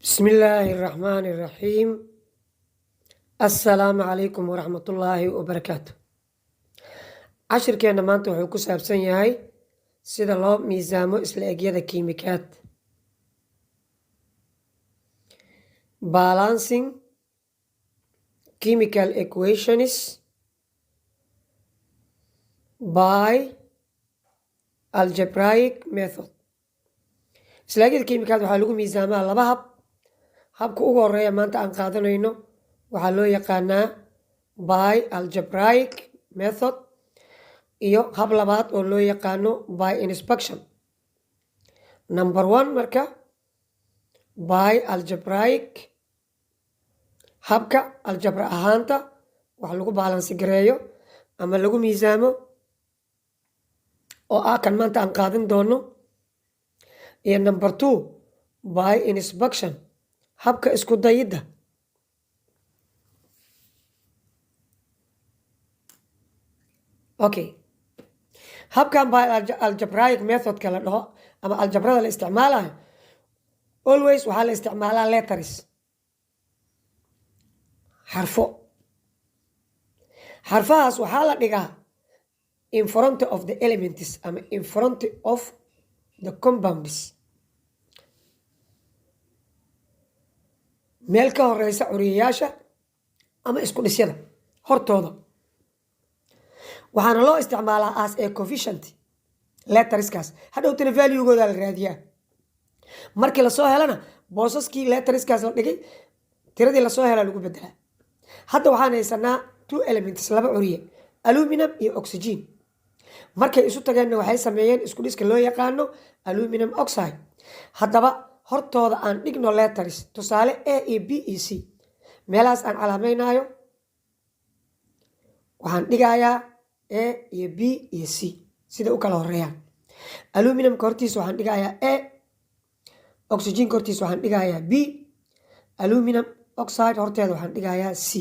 بسم الله الرحمن الرحيم. السلام عليكم ورحمة الله وبركاته. cashirkeena maanta wuxuu ku saabsan yahay sida loo miisaamo isla egyada kiimikaad. Balancing chemical equations by algebraic method. isla egyada kiimikaad waxaa lagu miisaamaa laba hab. habka ugu horeeya maanta aan qaadanayno waxaa loo yaqaanaa by algebraic method iyo hab labaad oo loo yaqaano by inspection. Number 1 marka by algebraic habka aljabra ahaanta wax lagu balansi gareeyo ama lagu miisaamo oo kan maanta aan qaadan doono. iyo number 2 by inspection habka isku dayida. Okay, habkan by algebraic method la dhaho ama aljabrada la isticmaalayo always waxaa la isticmaalaa letters, xarfo. xarfahaas waxaa la dhigaa in front of the elements ama in front of the compounds, meel ka horeysa curiyayaasha ama isku dhisyada hortooda. waxaana loo isticmaalaa as a coefficient letterskaas hadhowtana valuegooda la raadiyaa. markii lasoo helana boosaskii letterskaas la dhigay tiradii lasoo hela lagu bedelaa. hadda waxaan haysanaa 2 elements, laba curiye, aluminum iyo oxygen. markay isu tageenna waxay sameeyeen isku dhiska loo yaqaano aluminum oxide. haddaba hortooda aan dhigno letters, tusaale a iyo b iyo c. meelahaas aan calaamaynayo waxaan dhigayaa a iyo b iyo c sida u kala horeeyaan. aluminumka hortiisa waxaan dhigayaa a, oxygenka hortiisa waxaan dhigayaa b, aluminum oxide horteeda waxaan dhigayaa c.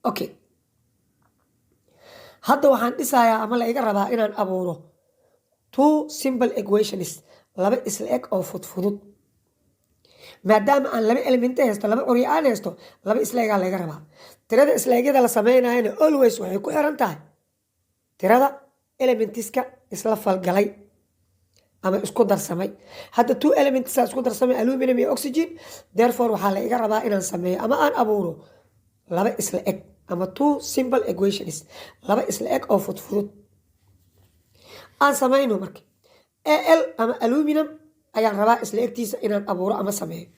Okay, hadda waxaan dhisayaa ama la iga rabaa inaan abuuro 2 simple equations, laba isla eg oo fudfudud. maadaama aan laba element haysto, laba curiye aan haysto, laba isla egaa laga rabaa. tirada isla egyada la sameynayana always waxay ku xiran tahay tirada elementiska isla falgalay ama isku darsamay. hadda 2 elements isku darsamay, aluminum iyo oxygen, therefore waxaa la iga rabaa inaan sameeyo ama aan abuuro laba isla eg ama 2 simple equations, laba isla eg oo fudfudud. aan sameyno marka al ama aluminum ayaan rabaa isla egtiisa inaan abuuro ama sameeyo.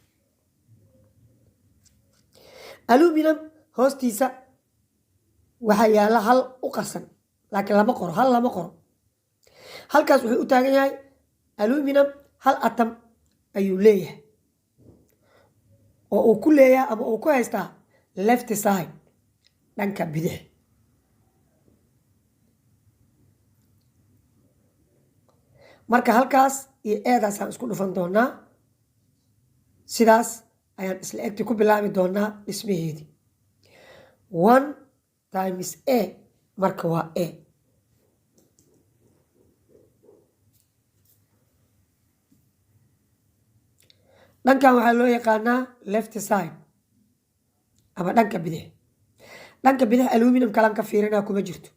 aluminum hoostiisa waxaa yaala hal u qarsan, laakiin lama qoro, hal lama qoro. halkaas wuxuu u taagan yahay aluminum hal atom ayuu leeyahay oo uu ku leeyahay ama uu ku haystaa left side, dhanka bidix. marka halkaas iyo eedaasaan isku dhufan doonaa. sidaas ayaan isla egti ku bilaabi doonaa dhismaheedii. 1 times a marka waa a. dhankan waxaa loo yaqaanaa left side ama dhanka bidix. dhanka bidix aluminum kalan ka fiirinaa kuma jirto.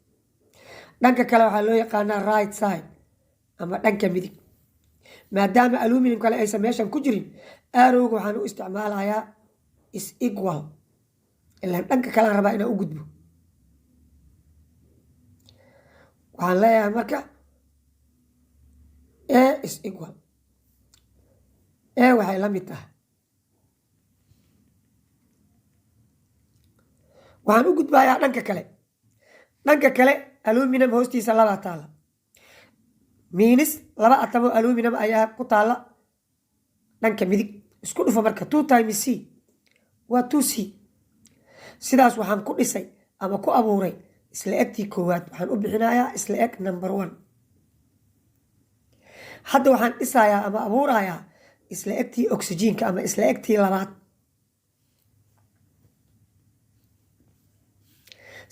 dhanka kale waxaa loo yaqaanaa right side ama dhanka midig. maadaama aluminum kale aysan meeshan ku jirin, arrowga waxaan u isticmaalayaa is equal, ilaan dhanka kalean rabaa inaan u gudbo. waxaan leeyahay marka a is equal, a waxay la mid tahay. waxaan u gudbayaa dhanka kale. dhanka kale aluminum hoostiisa labaa taala, miinis laba atamo aluminum ayaa ku taala dhanka midig. isku dhufo marka 2 times c waa 2c. sidaas waxaan ku dhisay ama ku abuuray isla egtii koowaad. waxaan u bixinayaa isla eg number 1. hadda waxaan dhisayaa ama abuurayaa isla egtii oxygenka ama isla egtii labaad.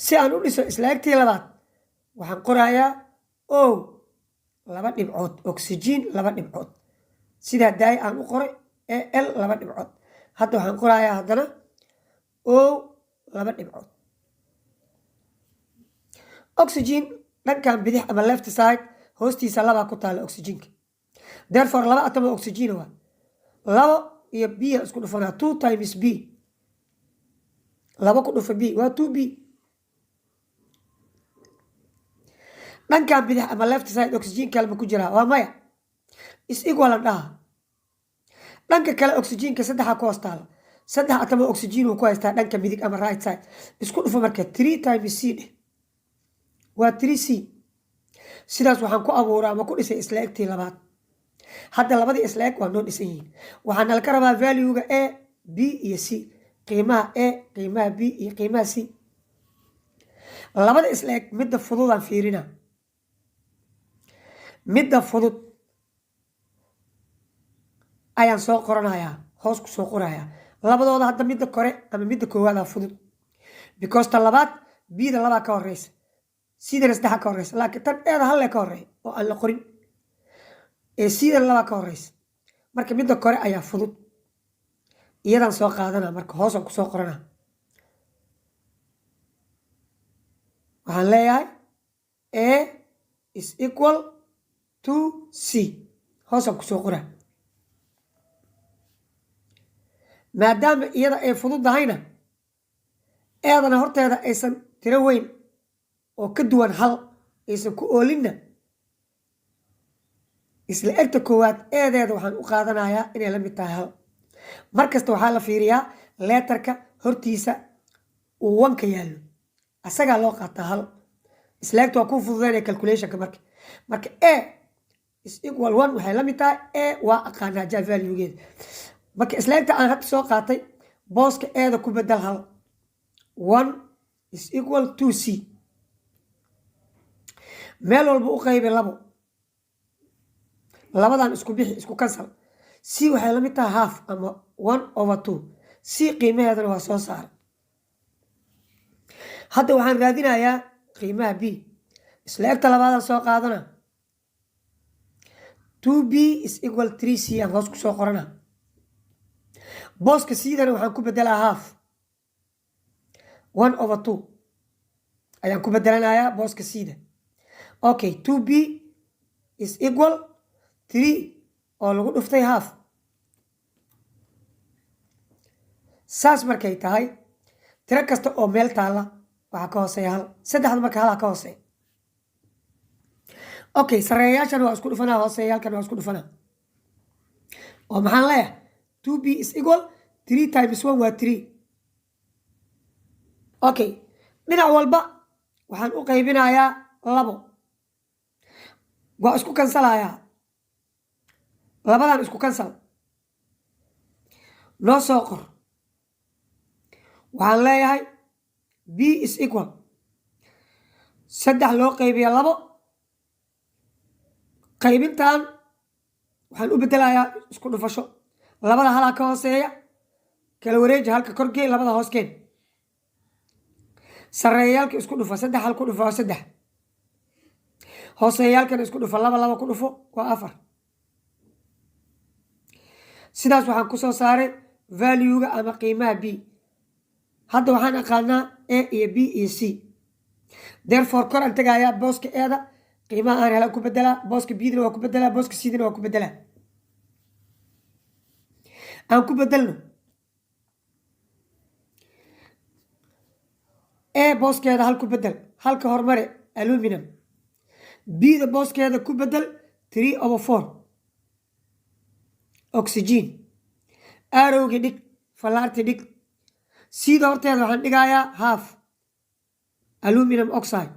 si aan u dhiso isla egtii labaad waxaan qorayaa o laba dhibcood, oxygen laba dhibcood. sidaa daay aan u qoray Al laba dhibcood. Hadda waxaan qorayaa haddana O laba dhibcood. Oxygen dhankan bidix ama left side hoostiisa labaa ku taala oxygenka. Therefore laba atom oo oxygen waa labo iyo B isku dhufanaa 2 times B. Laba ku dhufa B waa 2B. dhankan bidix ama left side oxygen kalma ku jiraa waa maya is equal dhaha. dhanka kale oxygenka saddexa ku hoostaala saddex atom oo oxygen uu ku haystaa dhanka midig ama right side isku dhufa marka 3 times C dheh waa 3C. sidaas waxaan ku abuuraa ama ku dhisay isla egtii labaad. hadda labadii isla eg waa noo dhisan yihiin. waxaan nala ka rabaa value-ga A, B iyo C. qiimaha A, qiimaha B iyo qiimaha C. labada isla eg midda fududaan fiirinaa. midda fudud ayaan soo qoranayaa hoos ku soo qorayaa. labadooda hadda midda kore ama midda koowaada fudud because ta labaad B-da labaa ka horeysa C-dana saddexa ka horeysa laakiin tan A-da hal lee ka horeeya oo aan la qorin C-dana labaa ka horeysa marka midda kore ayaa fudud iyadan soo qaadana marka hoosaan kusoo qorana. waxaan leeyahay A is equal to C hoosaan kusoo qoraa. maadaama iyada ay fududahayna eedana horteeda aysan tiro weyn oo ka duwan hal aysan ku oolinna isla egta koowaad eedeeda waxaan u qaadanayaa inay la mid tahay hal. markasta waxaa la fiiriyaa leetarka hortiisa uu wanka yaallo asagaa loo qaataa hal. isla egta waa kuu fududeynaya calculationka marka A is equal 1 waxay la mid tahay A waa aqaanaa jaa value-geeda. marka isla egta aan hadda soo qaatay booska eeda ku bedel hal 1 is equal to C. meel walba u qaybi labo labadan isku bixi isku cancel. C waxay la mid tahay half ama 1/2. C qiimaheedana waa soo saara. hadda waxaan raadinayaa qiimaha B. isla egta labaadaan soo qaadana 2B is equal 3C aan hoos ku soo qorana. booska C-dana waxaan ku bedelaa half 1/2 ayaan ku bedelanayaa booska C-da. okay 2B is equal 3 oo lagu dhuftay half. saas markay tahay tiro kasta oo meel taalla waxaa ka hooseeya hal. saddexda marka halaa ka hooseeya. okay sareeyaashana waa isku dhufanaa hooseeyaalkana waa isku dhufanaa oo maxaan leeyahay 2B is equal 3 times 1 waa 3. okay dhinac walba waxaan u qaybinayaa labo waa isku kansalayaa labadan isku kansal noo soo qor. waxaan leeyahay B is equal 3 loo qaybiya labo. qaybintan waxaan u bedelayaa isku dhufasho labada halaa ka hooseeya kala wareeji halka korgeen labada hooskeen. sareeyaalka isku dhufa 3 hal ku dhufo 3 hooseeyaalkana isku dhufa 2 ku dhufo waa 4. sidaas waxaan ku soo saaray value-ga ama qiimaha B. hadda waxaan aqaanaa A iyo B iyo C. therefore kor aan tagayaa booska eeda qiimaha aan hela ku bedelaa booska B-dana waa ku bedelaa booska C-dana waa ku bedelaa. aan ku bedelno A booskeeda hal ku bedel halka hormare aluminum. B-da booskeeda ku bedel 3/4 oxygen. arrowga dhig falaarti dhig. C-da horteeda waxaan dhigayaa half aluminum oxide.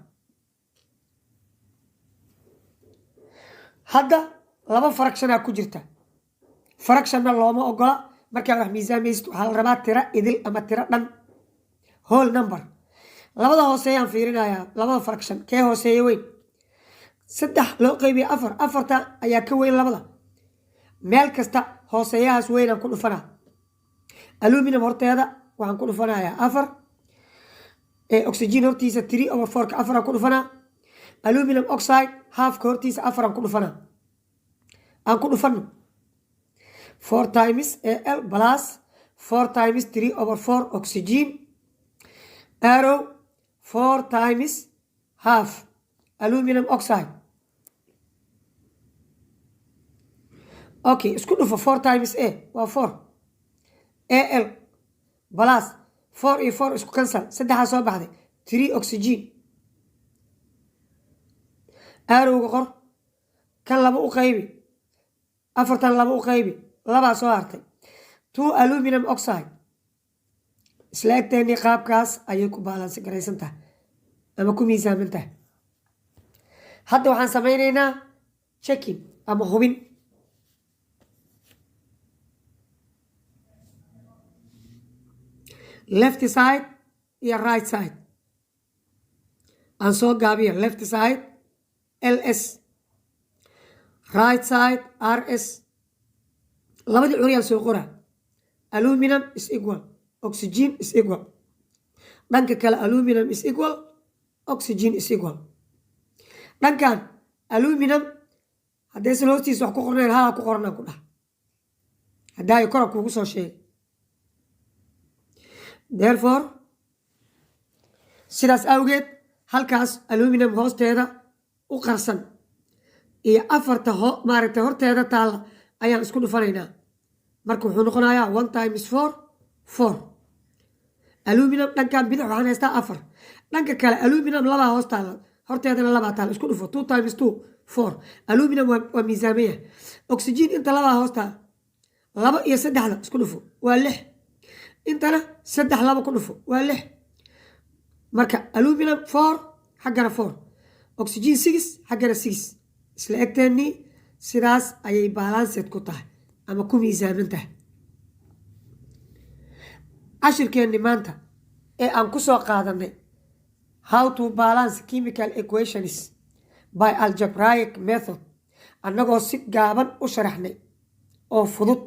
hadda laba fractionaa ku jirta. fractionna looma ogola markaa wax miisaamaysid waxaa la rabaa tiro idil ama tiro dhan whole number. labada hooseeyaan fiirinayaa labada fraction kee hooseeya weyn. 3 loo qaybiya 4 afarta ayaa ka weyn labada. meel kasta hooseeyahaas weynaan ku dhufanaa. aluminum horteeda waxaan ku dhufanayaa 4 oxygen hortiisa 3/4 ka 4 aan ku dhufanaa. aluminum oxide halfka hortiisa 4 aan ku dhufanaa. aan ku dhufano 4 times Al plus 4 times 3 over 4 oxygen arrow 4 times half aluminum oxide. Okay, isku dhufo 4 times A waa 4 Al plus 4 iyo 4 isku cancel saddexaa soo baxday 3 oxygen arrowga qor kan laba u qaybi afartan laba u qaybi labaa soo hartay 2 aluminum oxide isla egteennii qaabkaas ayay ku baalansi garaysan tahay ama ku miisaaman tahay. hadda waxaan samaynaynaa checking ama hubin. left side iyo right side aan soo gaabiya left side ls right side rs labadii curyaal soo qora aluminum is equal oxygen is equal dhanka kale aluminum is equal oxygen is equal. dhankan aluminum haddaysan hoostiisa wax ku qornayn haa ku qornaa ku dhah haddaayo kora kuugu soo sheegay. therefore sidaas awgeed halkaas aluminum hoosteeda u qarsan iyo afarta maaragtay horteeda taalla ayaan isku dhufanaynaa marka wuxuu noqonayaa 1 times 4 4 aluminum dhankan bidix waxaan haystaa 4 dhanka kale aluminum labaa hoos taalla horteedana labaa taalla isku dhufo 2 times 2 4 aluminum waa miisaamaya oxygen inta labaa hoos taalla laba iyo saddexda isku dhufo waa 6 intana 3 laba ku dhufo waa 6 marka aluminum 4 xaggana 4 oxygen 6 xaggana 6 isla egteennii sidaas ayay baalaanseed ku tahay ama ku miisaaman tahay. cashirkeenni maanta ee aan ku soo qaadanay how to balance chemical equations by algebraic method annagoo si gaaban u sharaxnay oo fudud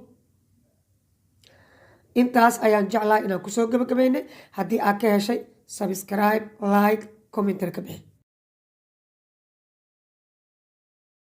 intaas ayaan jeclaa inaan kusoo gabagabaynay. haddii aad ka heshay subscribe like commentar ka bixi.